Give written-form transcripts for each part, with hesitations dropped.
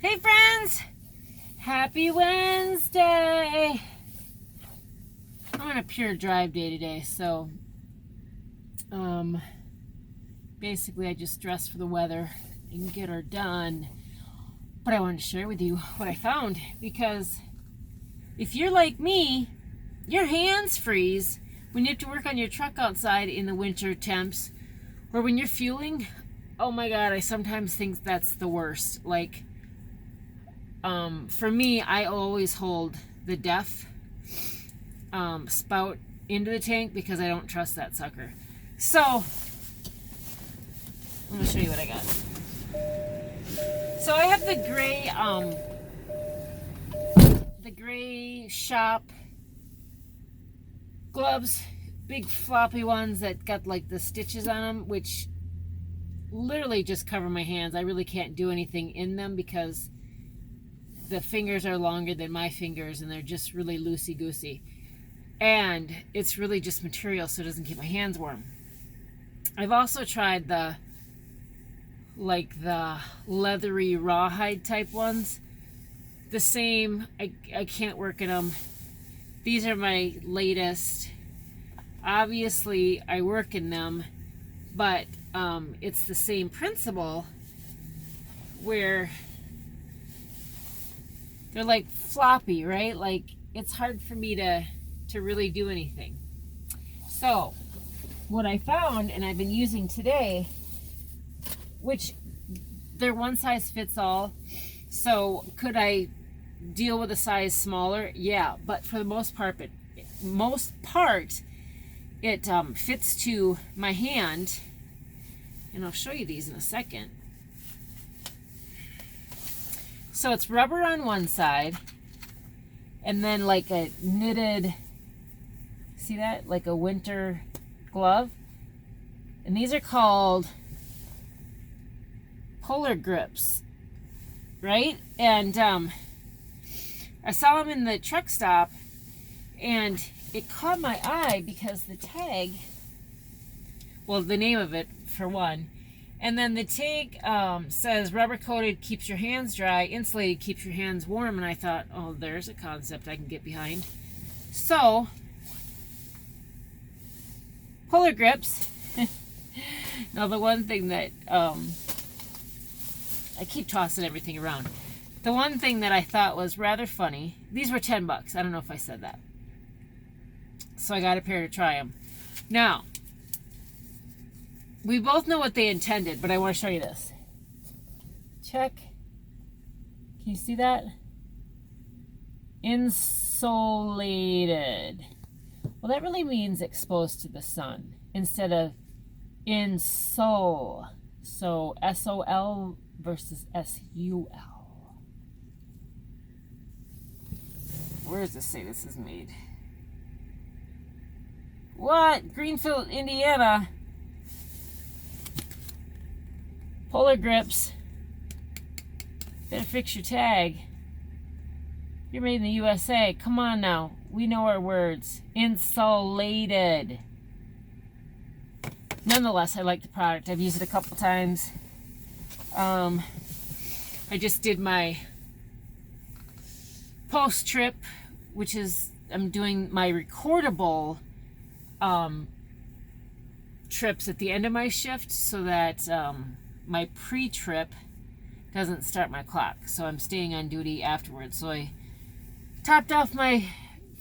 Hey friends! Happy Wednesday! I'm on a pure drive day today, so basically I just dressed for the weather and get her done. But I wanted to share with you what I found, because if you're like me, your hands freeze when you have to work on your truck outside in the winter temps, or when you're fueling. Oh my god, I sometimes think that's the worst. Like, for me, I always hold the DEF spout into the tank because I don't trust that sucker. So, I'm going to show you what I got. So I have the gray shop gloves, big floppy ones that got like the stitches on them, which literally just cover my hands. I really can't do anything in them because the fingers are longer than my fingers and they're just really loosey-goosey. And it's really just material, so it doesn't keep my hands warm. I've also tried the leathery rawhide type ones. The same, I can't work in them. These are my latest. Obviously, I work in them, but it's the same principle where they're like floppy, right? Like, it's hard for me to really do anything. So what I found, and I've been using today, which they're one size fits all. So could I deal with a size smaller? Yeah, but for the most part, it fits to my hand. And I'll show you these in a second. So it's rubber on one side, and then like a knitted, see that? Like a winter glove. And these are called Polar Gripz, right? And I saw them in the truck stop, and it caught my eye because the tag, well, the name of it for one, and then the tag says rubber coated keeps your hands dry, insulated keeps your hands warm, and I thought, oh, there's a concept I can get behind. So Polar Gripz. Now the one thing that I keep tossing everything around. The one thing that I thought was rather funny, these were $10. I don't know if I said that. So I got a pair to try them. Now, we both know what they intended, but I want to show you this. Check. Can you see that? Insulated. Well, that really means exposed to the sun instead of insole. So S-O-L versus S-U-L. Where does this say this is made? What? Greenfield, Indiana. Polar Gripz. Better fix your tag. You're made in the USA. Come on now. We know our words. Insulated. Nonetheless, I like the product. I've used it a couple times. I just did my post trip, which is, I'm doing my recordable trips at the end of my shift so that my pre-trip doesn't start my clock. So I'm staying on duty afterwards. So I topped off my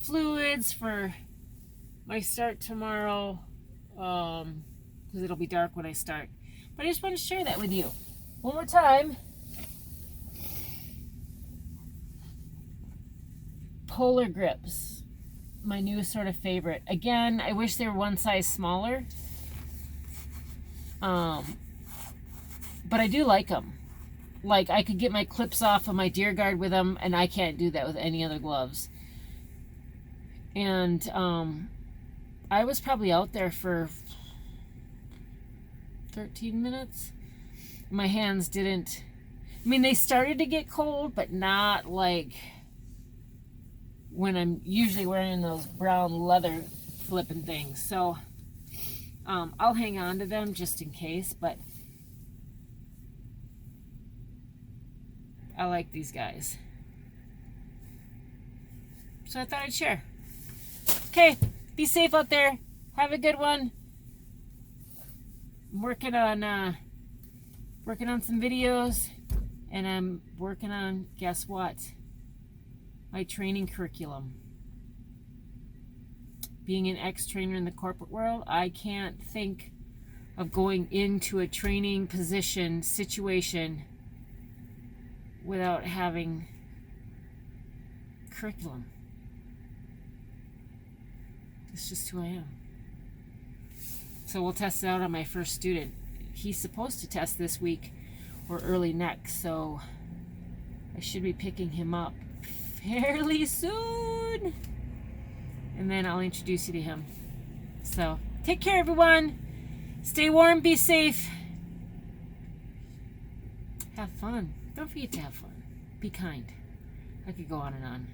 fluids for my start tomorrow, because it'll be dark when I start. But I just want to share that with you one more time. Polar Gripz, my new sort of favorite. Again, I wish they were one size smaller, but I do like them. Like, I could get my clips off of my deer guard with them, and I can't do that with any other gloves. And I was probably out there for 13 minutes. My hands didn't, I mean, they started to get cold, but not like when I'm usually wearing those brown leather flipping things. So I'll hang on to them just in case, but I like these guys. So I thought I'd share. Okay, be safe out there. Have a good one. I'm working on some videos, and I'm working on, guess what? My training curriculum. Being an ex-trainer in the corporate world, I can't think of going into a training position situation without having curriculum. It's just who I am. So we'll test it out on my first student. He's supposed to test this week or early next, so I should be picking him up fairly soon. And then I'll introduce you to him. So take care, everyone. Stay warm, be safe. Have fun. Don't forget to have fun. Be kind. I could go on and on.